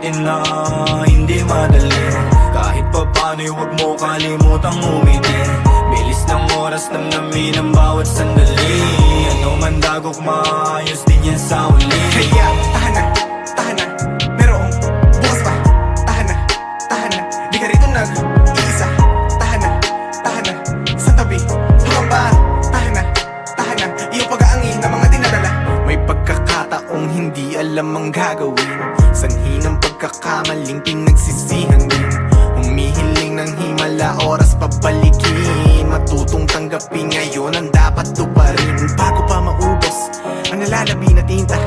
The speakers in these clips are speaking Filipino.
natin na hindi madali. Kahit pa paano'y huwag mo kalimutang umiti. Bilis ng oras, namnamin ang bawat sandali. Ano man dagok, maayos din yan sa uli. Kaya tahan na, merong bukas pa. Tahan na, di ka rito nag-iisa. Tahan na, sa tabi, pangamba. Tahan na, iyong pag-aangin na mga dinadala. May pagkakataong hindi alam ang gagawin. Sanhi ng pagkakamaling pinagsisihan din. Humihiling ng himala, oras pabalikin. Matutong tanggapin ngayon ang dapat tuparin. Bago pa maubos ang nalalabi na tinta,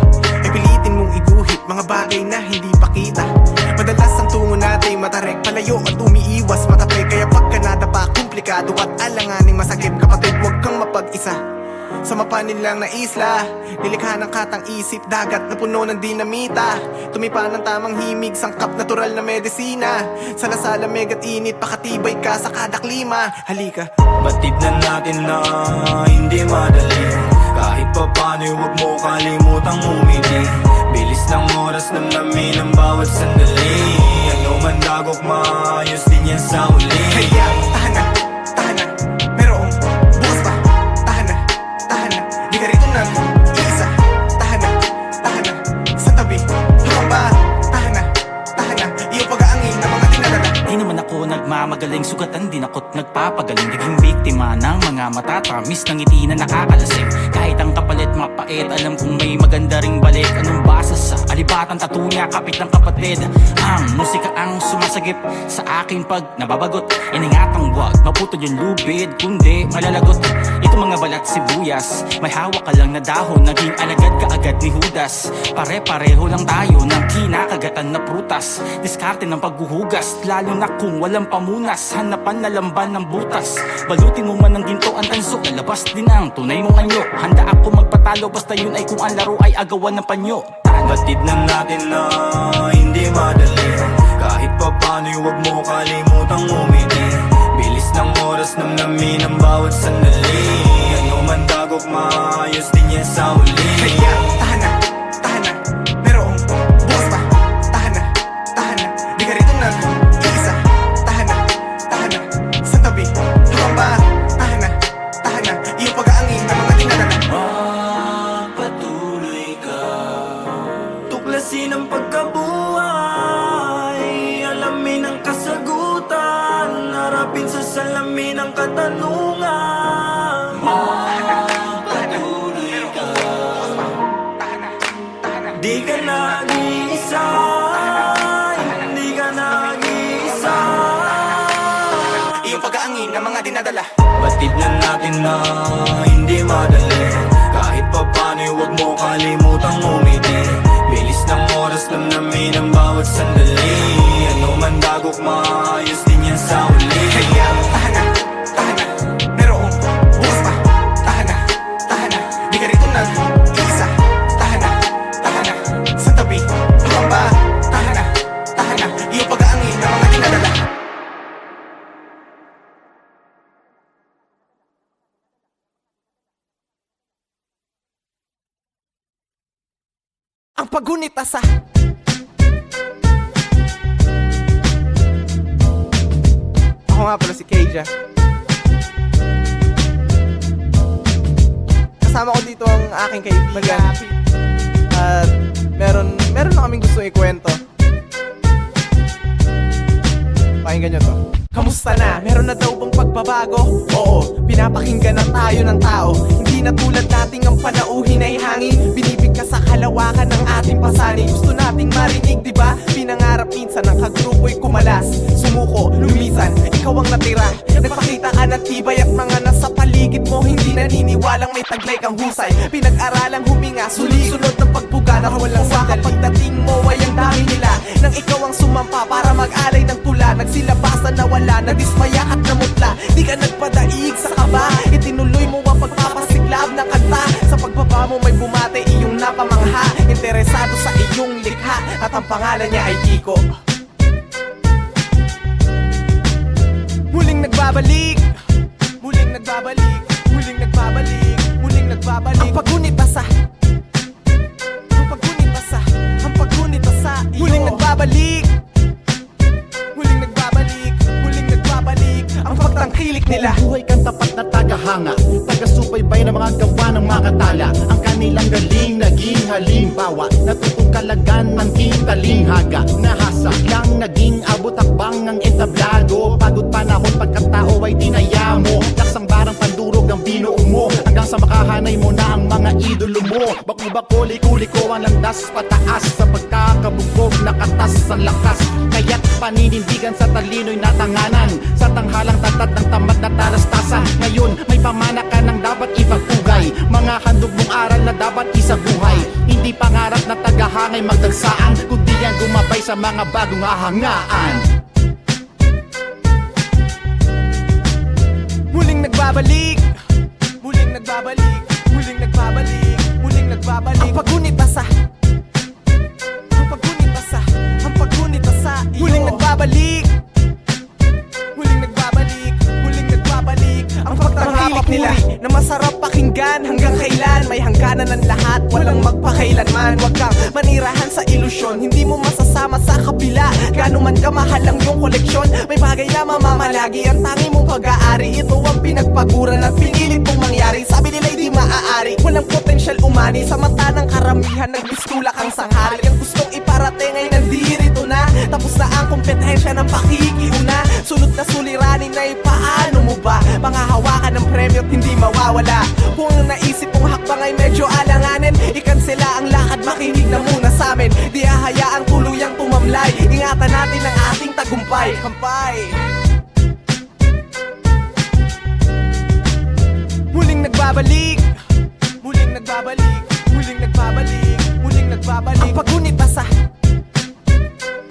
ay pilitin mong iguhit mga bagay na hindi pakita. Madalas ang tungo natin matarek, palayo at umiiwas matapik. Kaya pagka nadapa, komplikado at alanganing masakit. Kapatid, huwag kang mapag-isa sa mapanin lang na isla. Nilikha ng katang isip, dagat na puno ng dinamita. Tumipa ng tamang himig, sangkap natural na medisina. Salasala megat init, pakatibay ka sa kada klima. Halika, Batid na natin na hindi madali. Kahit pa paano'y huwag mo kalimutang umiti. Bilis ng oras, namnamin ang bawat sandali. Ano man dagok, maayos din yan sa uli. kaya tahan na, merong bukas pa. Tahan na, di ka rito nag-iisa. Tahan na, sa tabi, pangamba. Tahan na, iyong pag-aangin na mga dinadala. Di naman ako nagmamagaling, sugatan din ako't nagpapagaling. Naging biktima ng mga matatamis ng ngiti na nakakalasing. Kahit ang kapalit mapait, alam kong may maganda ring balik. Anong basa sa alibatan, tatunya, kapit ng kapatid. Ang musika ang sumasagip sa akin pag nababagot. Iningatang wag maputol yung lubid, kundi malalagot. Ito mga balat sibuyas, may hawak ka lang na dahon. Naging alagad ka agad ni Judas. Pare-pareho lang tayo ng kinakagatan na prutas. Diskarte ng paghuhugas, lalo na kung walang pamunas. Hanapan na lamban ng butas, balutin mo man ng ginto ang tanso. Lalabas din ang tunay mong anyo. Handa ako magpatalo, basta yun ay kung ang laro ay agawan ng panyo. Batid na natin na hindi madali. Kahit pa paano'y huwag mo kalimutang umiti. Bilis ng oras, namnamin ang bawat sandali. Ano man dagok, maayos din yan sa uli. Kaya tahan na, merong bukas pa. Tahan na, di ka rito nag-iisa. Tahan na, sa tabi, pangamba. Tahan na, iyong pag-aangin na mga dinadala. Magpatuloy ka, tuklasin ang pagkabuhay. Alamin ang kasagutan, harapin sa salamin ang katanungan. Magpatuloy ka, di ka nag-iisa. Hindi ka nag-iisa. Iyong pag-aangin na mga dinadala. Batid na natin na hindi madali. Kahit pa paano'y huwag mo kalimutang umiti. Bilis ng oras, namnamin ang bawat sandali. Ano man dagok, maayos din yan sa uli. Kaya tahan na, merong bukas pa. Tahan na, di ka rito nag-iisa. Tahan na, sa tabi, pangamba. Tahan na, iyong pag-aangin na mga dinadala. Ang paggunita sa ako nga pala si Keija. Kasama ko dito ang aking kaibigan. At meron na kaming gusto ikwento. Pakinggan nyo to. Kamusta na? Meron na daw bang pagbabago? Oo, pinapakinggan na tayo ng tao. Hindi na tulad nating ang panauhin ay hangin. Binibig ka sa kalawakan ng ating pasanin. Gusto nating marinig, diba? Pinangarap minsan ng kagrupo'y kumalas. Sumuko, lumisan, ikaw ang natira. Nagpakita ka ng tibay at mga nasa paligid mo hindi naniniwalang may taglay kang husay. Pinag-aralang huminga, sunod ng pagbuga na walang sandali. Pagdating mo ay ang dami nila nang ikaw ang sumampa para mag-alay ng tula. Nagsilabasan na wala, nadismaya at namutla. Di ka nagpadaig sa kaba, itinuloy mo ang pagpapasiklab ng kanta. Sa pagbaba mo may bumate iyong napamangha. Interesado sa iyong likha at ang pangalan niya ay Kiko. Muling nagbabalik, ang paggunita sa muling nagbabalik. nila. Buhay kang tapat na tagahanga, taga-subaybay ng mga gawa ng mga tala. Ang kanilang galing naging halimbawa, natutong kalagan ng talinghaga. Nahasa lang naging abot akbang ang entablado. Pagod panahon pagkatao ay dinaya mo. Laksang barang pandurog ang binuo mo, hanggang sa makahanay mo na ang mga idolo mo. Bako-bako, liko-liko ang landas pataas, sa pagkakabugog nakatas ang lakas. Kaya't paninindigan sa talino'y natanganan, sa tanghalang tatad ng tamad na talastasan. Ngayon may pamana ka ng dapat ipagpugay, mga handog mong aral na dapat isabuhay. Hindi pangarap na tagahangay magdagsaan, kundi yan gumabay sa mga bagong ahangaan. Muling nagbabalik, muling nagbabalik, muling nagbabalik, muling nagbabalik. Ang paggunit asa, ang paggunit asa, ang paggunit asa. Muling nagbabalik, muling nagbabalik, muling nagbabalik. Ang pagtangkilik nila na masarap pakinggan. Hanggang kailan may hangganan ng lahat, walang magpakailanman. Huwag kang manirahan sa ilusyon, hindi mo masasama sa kabila. Gano'n man kamahal ang iyong koleksyon, may bagay na mamamalagi ang tangi mong pag-aari. Ito ang pinagpaguran at pinilit mong mangyari. Sabi nila'y di maaari, walang potensyal umani. Sa mata ng karamihan, nagbiskula kang sanghari. Ang gustong iparating ay nandirito na, tapos na ang kompetensya ng pakikiuna. Sunod na suliranin na paano mo ba pangahawakan ng premyo at hindi mawawala. Kung ang naisip mong hakbang ay medyo alanganin, ikansela ang lakad, makinig na muna sa amin. Di hahayaan tuluyang tumamlay, ingatan natin ang ating tagumpay. Kampay. Muling nagbabalik, muling nagbabalik, muling nagbabalik, muling nagbabalik. Ang paggunit asa,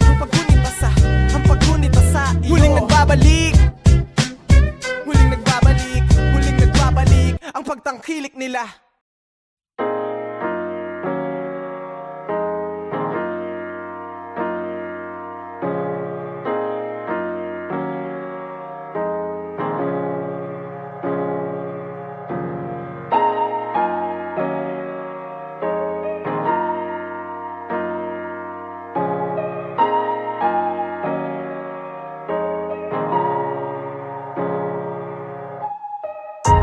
ang paggunit asa, ang paggunit asa. Muling nagbabalik, muling nagbabalik, muling nagbabalik. Ang pagtangkilik nila.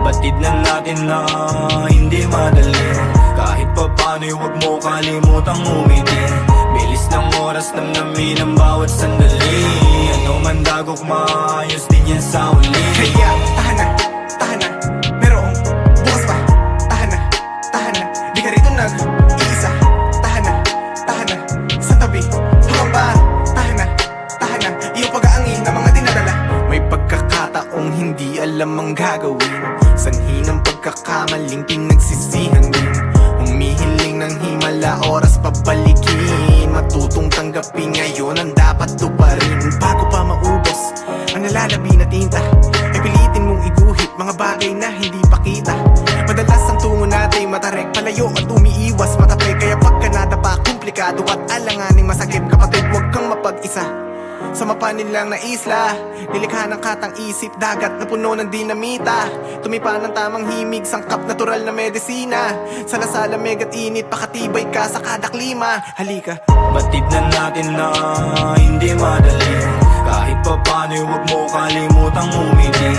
Batid na natin na hindi madali, kahit pa paano'y huwag mo kalimutang umiti. Bilis ng oras namnamin ang bawat sandali, ano man dagok maayos din yan sa uli. Kaya tahan na, merong bukas pa. Tahan na, di ka rito nag-iisa. Tahan na, sa tabi, pangamba. Tahan na, iyong pag-aangin ng mga dinadala. May pagkakataong hindi alam ang gagawin, sanhi ng pagkakamaling pinagsisihan din. Humihiling ng himala, oras pabalikin, matutong tanggapin ngayon ang dapat tuparin. Bago pa maubos ang nalalabi na tinta, ay pilitin mong iguhit mga bagay na hindi pakita. Madalas ang tungo natin matarek, palayo at umiiwas matapik. Kaya pagka nadapa, komplikado at alanganing masakit. Kapatid, huwag kang mapag-isa sa mapanin lang na isla, nilikha ng katang isip, dagat na puno ng dinamita. Tumipa ng tamang himig, sangkap natural na medisina. Salasala megat init, pakatibay ka sa kada klima. Halika. Batid na natin na hindi madali, kahit pa paano'y huwag mo kalimutang umiti.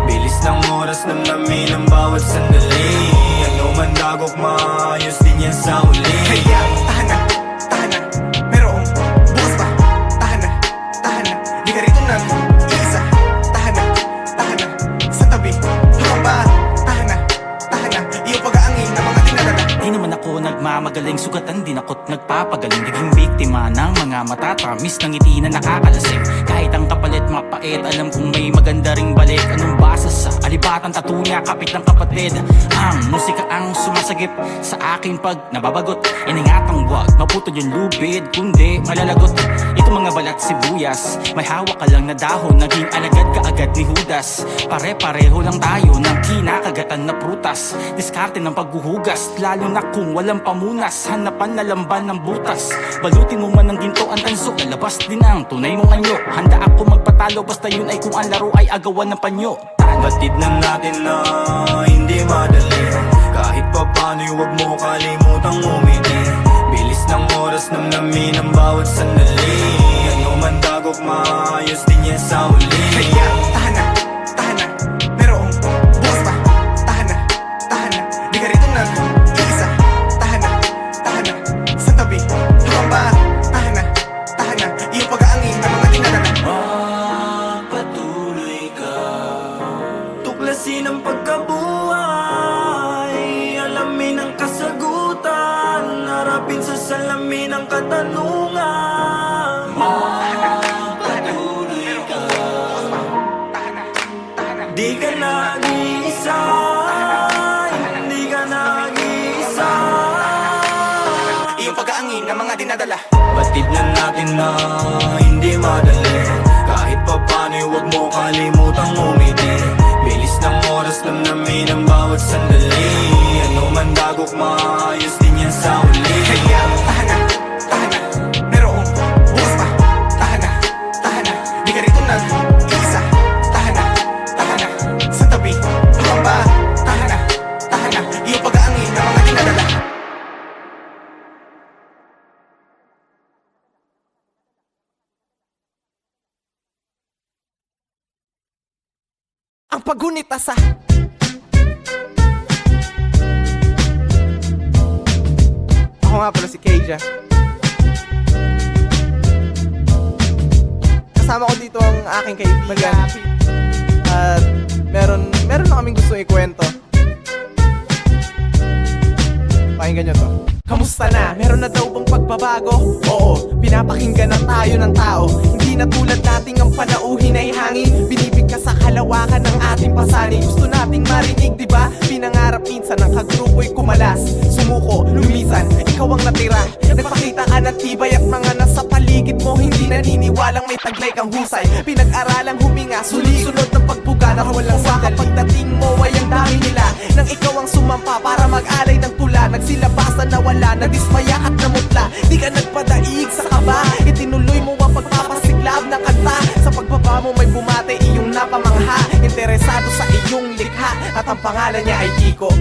Bilis ng oras namnamin ang bawat sandali, ano man dagok maayos din yan sa uli. Kaya tahan na, merong bukas pa. Tahan na, di ka rito nag-iisa. Tahan na, sa tabi, pangamba. Tahan na, iyong pag-aangin ng mga dinadala. Di naman ako nagmamagaling, sugatan din ako't nagpapagaling. Naging biktima ng mga matatamis ng ngiti na nakakalasing. Kahit ang kapalit mapait, alam kong may maganda ring balik. Anong basa sa alibatan, tatunya, kapit ng kapatid. Ang musika ang sumasagip sa aking pag nababagot. Iningatang wag maputol yung lubid, kundi malalagot. Ito mga balat sibuyas, may hawak ka lang na dahon, naging alagad ka agad ni Judas. Pare-pareho lang tayo ng kinakagatan na prutas. Diskarte ng paghuhugas, lalo na kung walang pamunas. Hanapan na lamban ng butas, balutin mo man ng ginto ang tanso, lalabas din ang tunay mong anyo. Handa ako magpatalo, basta yun ay kung ang laro ay agawan ng panyo. Batid na natin na hindi madali, kahit pa paano'y huwag mo kalimutang umiti. Bilis ng oras namnamin ang bawat sandali, ano man dagok maayos din yan sa uli. Kaya tahan na, salamin ng katanungan. Magpatuloy ka, di ka nag-iisa, hindi ka nag-iisa. Iyong pag-aangin ng mga dinadala. Batid na natin na hindi madali. Kahit pa paano'y huwag mo kalimutang umiti. Bilis ng oras, namnamin ang bawat sandali. Ano man dagok, maayos din yan sa uli. Kaya tahan na, merong bukas pa. Tahan na, di ka rito nag-iisa. Tahan na, sa tabi, pangamba. Tahan na, iyong pag-aangin ng mga dinadala. Ang paggunita sa ako nga pala si Keija. Kasama ko dito ang aking kaibigan. At meron na kaming gusto ikwento. Pakinggan nyo to. Kamusta na? Meron na daw bang pagbabago? Oo, pinapakinggan na tayo ng tao. Hindi na tulad nating ang panauhin ay hangin. Binibigkas sa kalawakan ng ating pasanin. Gusto nating marinig, diba? Pinangarap minsan ang kagrupo'y kumalas. Sumuko, lumisan, ikaw ang natira. Nagpakita ka ng tibay at mga nasa paligid mo hindi naniniwalang may taglay kang husay. Pinag-aralang huminga, sunod ng pagbuga na walang sandali. Pagdating mo ay ang dami nila nang ikaw ang sumampa para mag-alay ng tula. Nagsilabasan na wala, nadismaya at namutla. Di ka nagpadaig sa kaba, itinuloy mo ang pagpapasiklab ng kanta. Sa pagbaba mo may bumate iyong napamangha. Interesado sa iyong likha at ang pangalan niya ay Kiko.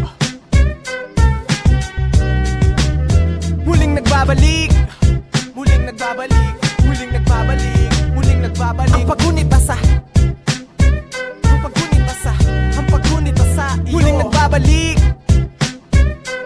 Muling nagbabalik, muling nagbabalik, muling nagbabalik, muling nagbabalik. Ang paggunita sa, ang paggunita sa, ang paggunita sa iyo. Muling nagbabalik,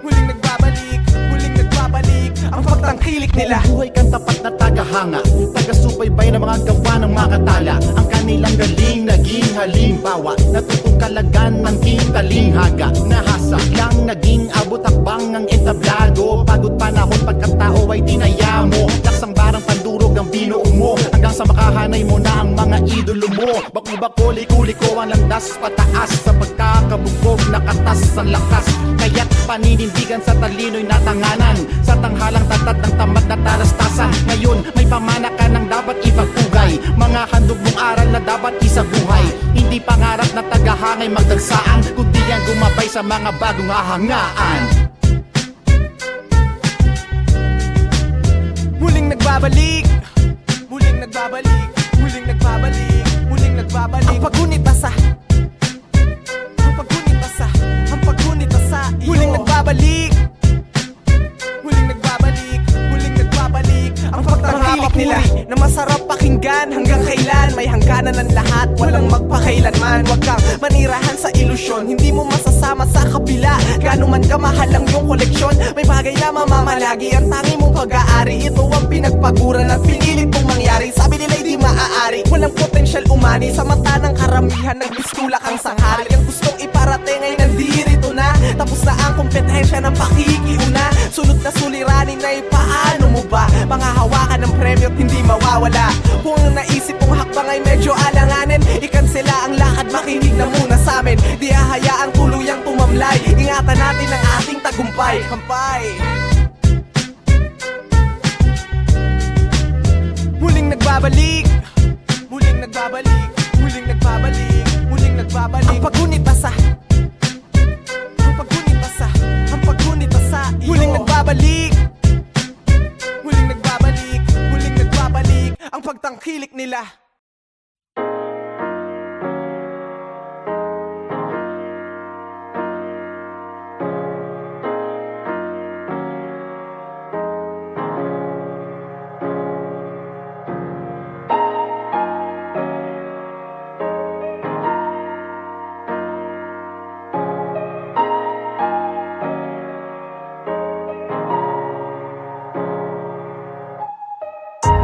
muling nagbabalik, muling nagbabalik. Ang pagtangkilik nila. Buhay kang tapat na tagahanga, taga-subaybay ng mga gawa ng mga katala. Ang kanilang galing naging halimbawa, natutong kalagan ng kintalinghaga. Nahasa lang naging abot akbang ang entablado. Pagod panahon pagkatao ay dinaya mo. Laksang barang pandurog ang binuong mo, hanggang sa makahanay mo na ang mga idolo mo. Bako-bako, liko-liko ang landas pataas, sa pagkakabugog nakatas ang lakas. Kaya't paninindigan sa talino'y natanganan, sa tanghalang tatat ng tamad na talastasan. Ngayon may pamana ka ng dapat ipagpugay, mga handog mong aral na dapat isabuhay. Hindi pangarap na tagahangay magdagsaan, kundi yan gumabay sa mga bagong hahangaan. Muling nagbabalik, muling nagbabalik, muling nagbabalik, muling nagbabalik. Ang paggunita sa, ang paggunita sa, ang paggunita sa iyo. Muling nagbabalik, muling nagbabalik, muling nagbabalik. Ang pagtangkilik nila na masarap pakinggan. Hanggang kailan may hangganan ng lahat, walang magpakailanman. Huwag kang manirahan sa ilusyon, hindi mo masasama sa kabila. Gano'n man kamahal ang iyong koleksyon, may bagay na mamamalagi. Ang tangi mong pag-aari, ito ang pinagpaguran at pinilit mong mangyari. Sabi nila'y di maaari, walang potensyal umani. Sa mata ng karamihan, nagmistula kang sanghari. Ang gustong iparating ay nandirito na, tapos na ang kompetensya ng pakikiuna. Sunod na suliranin na paano mo ba pangahawakan ng premyo at hindi mawawala. Kung ang naisip mong hakbang ay medyo alanganin, ikansela ang lakad, makinig na muna sa amin. Di hahayaang tuluyang tumamlay, ingatan natin ang ating tagumpay. Kampay. Muling nagbabalik, muling nagbabalik, muling nagbabalik, muling nagbabalik. Ang paggunita sa, ang paggunita sa, ang paggunita sa iyo. Muling nagbabalik, muling nagbabalik, muling nagbabalik. Ang pagtangkilik nila.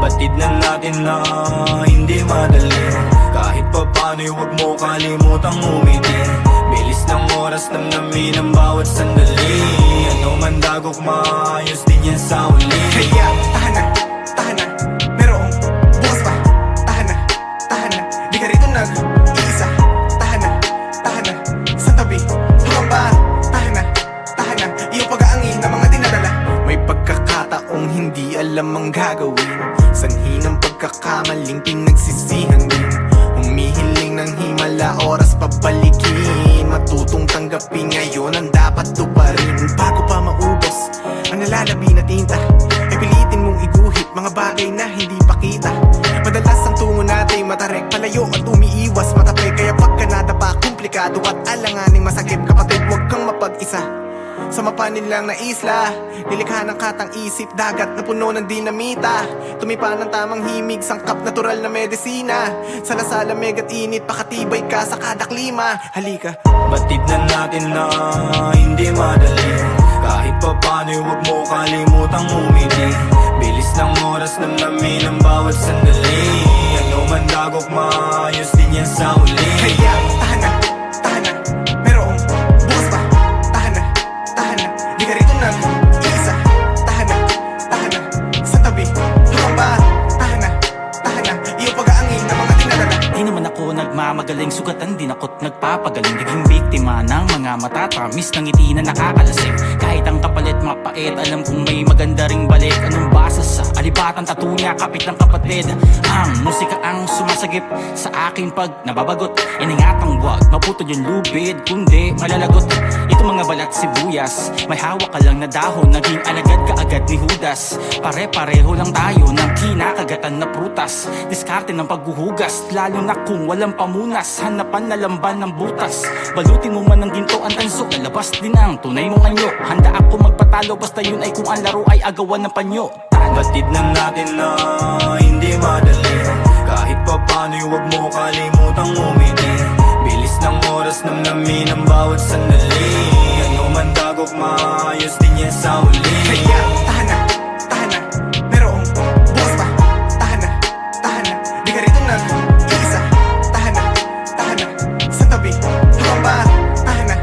Batid na natin na hindi madali. Kahit pa paano'y huwag mo kalimutang umiti. Bilis Bilis ng oras, namnamin ang bawat sandali. Ano man dagok, maayos din yan sa uli. Kaya tahan na, merong bukas pa. Tahan na, di ka rito nag-iisa. Tahan na, sa tabi, pangamba. Tahan na, iyong pag-aangin na mga dinadala. May pagkakataong hindi alam ang gagawin. Sanhi ng pagkakamaling pinagsisihan din. Humihiling ng himala, oras pabalikin. Matutong tanggapin ngayon ang dapat tuparin. Bago pa maubos ang nalalabi na tinta, ay pilitin mong iguhit mga bagay na hindi pa kita. Madalas ang tungo natin matarek, palayo at umiiwas matapay. Kaya pagka nadapa, komplikado at alanganing masakit. Kapatid, huwag kang mapag-isa sa mapanin lang na isla. Nilikha ng katang isip, dagat na puno ng dinamita. Tumipa ng tamang himig, sangkap natural na medisina. Salasala megat init, pakatibay ka sa kada klima. Halika, Batid na natin na hindi madali. Kahit pa paano'y huwag mo kalimutang umiti. Bilis ng oras, namnamin ang bawat sandali. Ano man dagok, maayos din yan sa uli. kaya tahan na, merong bukas pa. Tahan na, di ka rito nag-iisa. Tahan na, sa tabi, pangamba. Tahan na, iyong pag-aangin na mga dinadala. Di naman ako nagmamagaling, sugatan din ako't nagpapagaling. Naging biktima ng mga matatamis ng ngiti na nakakalasing. Kahit ang kapalit mapait, alam kong may maganda ring balik. Anong basa sa alibatan, tatunya, kapit ng kapatid. Ang musika ang sumasagip sa akin pag nababagot. Iningatang wag maputol yung lubid, kundi malalagot. Ito mga balat sibuyas, may hawak ka lang na dahon. Naging alagad ka agad ni Judas. Pare-pareho lang tayo ng kinakagatan na prutas. Diskarte ng paghuhugas, lalo na kung walang pamunas. Hanapan na lamban ng butas, balutin mo man ng ginto ang tanso. Lalabas din ang tunay mong anyo. Handa ako magpatalo, basta yun ay kung ang laro ay agawan ng panyo. Batid na natin na hindi madali. Kahit pa paano'y huwag mo kalimutang umiti. Bilis ng oras, namnamin ang bawat sandali. Ano man dagok, maayos din yan sa uli. Kaya tahan na, merong bukas pa. Tahan na, di ka rito nag-iisa. Tahan na, sa tabi, pangamba. Tahan na,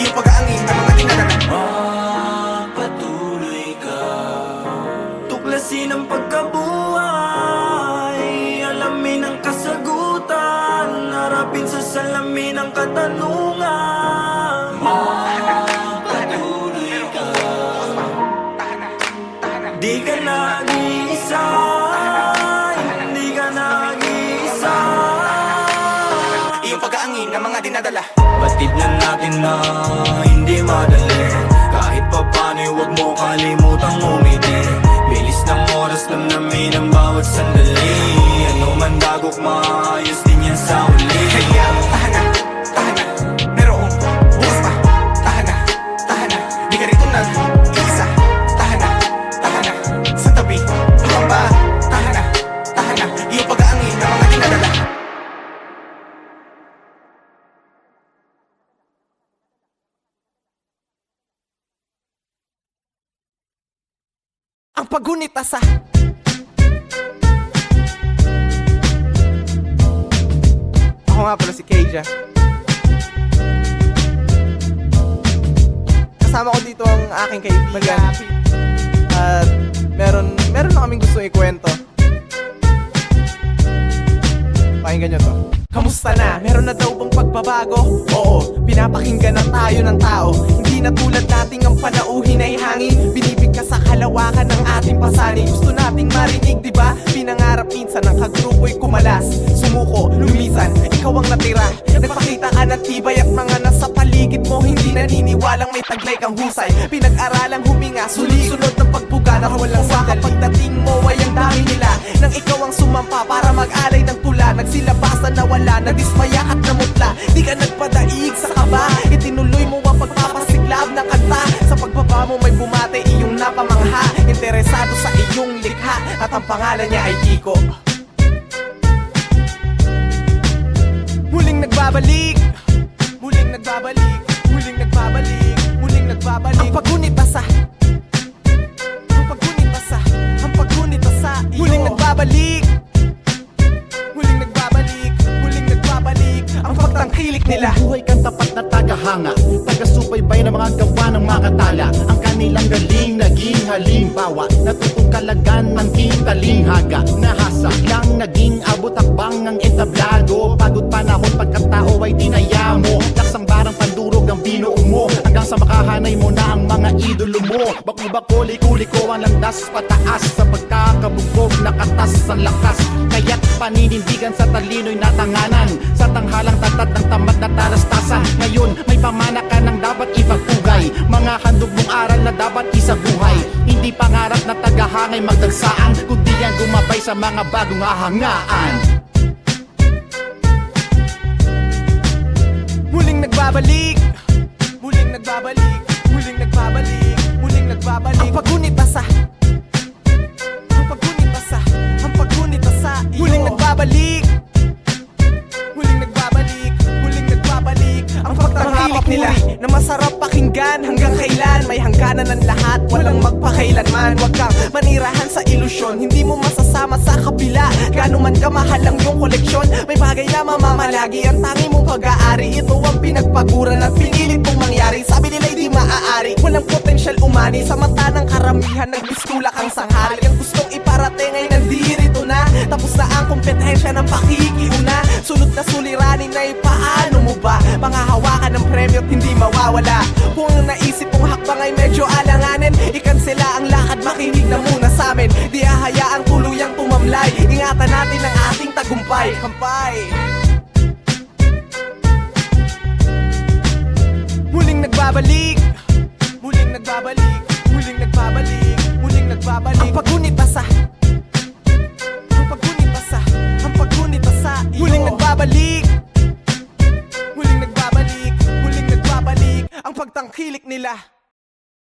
iyong pag-aangin na mga dinadala. Magpatuloy ka, tuklasin ang pagkabuhay. Alamin ang kasagutan, harapin sa salamin ang katanungan. Magpatuloy ka, di ka nag-iisa. Hindi ka nag-iisa. Iyong pag-aangin na mga dinadala. Batid na natin na hindi madali. Kahit pa paano'y huwag mo kalimutang umiti. Bilis ng oras, namnamin ang bawat sandali. Ano man dagok, maayos din yan sa uli. Kaya tahan na, merong bukas pa. Tahan na, di ka rito nag-iisa. Tahan na, sa tabi, pangamba. Tahan na, iyong pag-aangin na mga dinadala. Ang paggunita sa ako nga pala si Keija. Kasama ko dito ang aking kaibigan. At meron na kaming gustong ikwento. Pakinggan nyo to. Kamusta na? Meron na daw bang pagbabago? Oo, pinapakinggan na tayo ng tao. Hindi na tulad nating ang panauhin ay hangin. Binibigkas sa kalawakan ng ating pasanin. Gusto nating marinig, diba? Pinangarap minsan ng kagrupo'y kumalas. Sumuko, lumisan, ikaw ang natira. Nagpakita ka ng tibay at mga nasa paligid mo hindi naniniwalang may taglay kang husay. Pinag-aralang huminga, sunod ng pagbuga na walang sandali. Pagdating mo ay ang dami nila nang ikaw ang sumampa para mag-alay ng tula. Nagsilabasan na wala, nadismaya at namutla. Di ka nagpadaig sa kaba, itinuloy mo ang pagpapasiklab ng kanta. Sa pagbaba mo may bumate iyong napamangha. Interesado sa iyong likha at ang pangalan niya ay Kiko. Muling nagbabalik, muling nagbabalik, muling nagbabalik, muling nagbabalik. Ang paggunita sa, ang paggunita sa, ang paggunita sa iyo. Muling nagbabalik, muling nagbabalik, muling nagbabalik. Ang pagtangka hilik nila. Buhay kang tapat na tagahanga, taga-subaybay ng mga gawa ng makatala. Ang kanilang galing naging halimbawa, natutong kalagan ng talinghaga. Nahasa lang naging abot hakbang ang entablado. Pagod panahon pagkatao ay dinaya mo. Laksang barang pandurog ang binuo mo, hanggang sa makahanay mo na ang mga idolo mo. Baku-bako, liko-liko ang landas pataas, sa pagkakabugog nakatas ang lakas. Kaya't paninindigan sa talino'y natanganan, sa tanghalang tatad ng tamad na talastasan. Ngayon may pamana ka ng dapat ipagpugay, mga handog mong aral na dapat isabuhay. Hindi pangarap na tagahangay magdagsaan, kundi yan gumabay sa mga bagong hahangaan. Muling nagbabalik, muling nagbabalik, muling nagbabalik, muling nagbabalik. Ang paggunit basa, ang paggunit basa, ang paggunit basa. Muling nagbabalik, muling nagbabalik, muling nagbabalik. Ang pagtangkilik nila na masarap pakinggan. Hanggang kailan may hangganan ng lahat, walang magpakailanman. Huwag kang manirahan sa ilusyon, hindi mo masasama sa kabila. Gano'n man kamahal ang iyong koleksyon, may bagay na mamamalagi ang tangi mong pag-aari. Ito ang pinagpaguran at pinilit mong mangyari. Sabi nila'y di maaari, walang potensyal umani. Sa mata ng karamihan, nagbiskula kang sanghari. Ang gustong iparating ay nandirito na, tapos na ang kompetensya ng pakikiuna. Sunod na suliranin na paano mo ba pangahawakan ng premyo at hindi mawawala. Kung ang naisip mong hakbang ay medyo alanganin, ikansela ang lakad, makinig na muna sa amin. Di hahayaang tuluyang tumamlay, ingatan natin ang ating tagumpay. Kampay.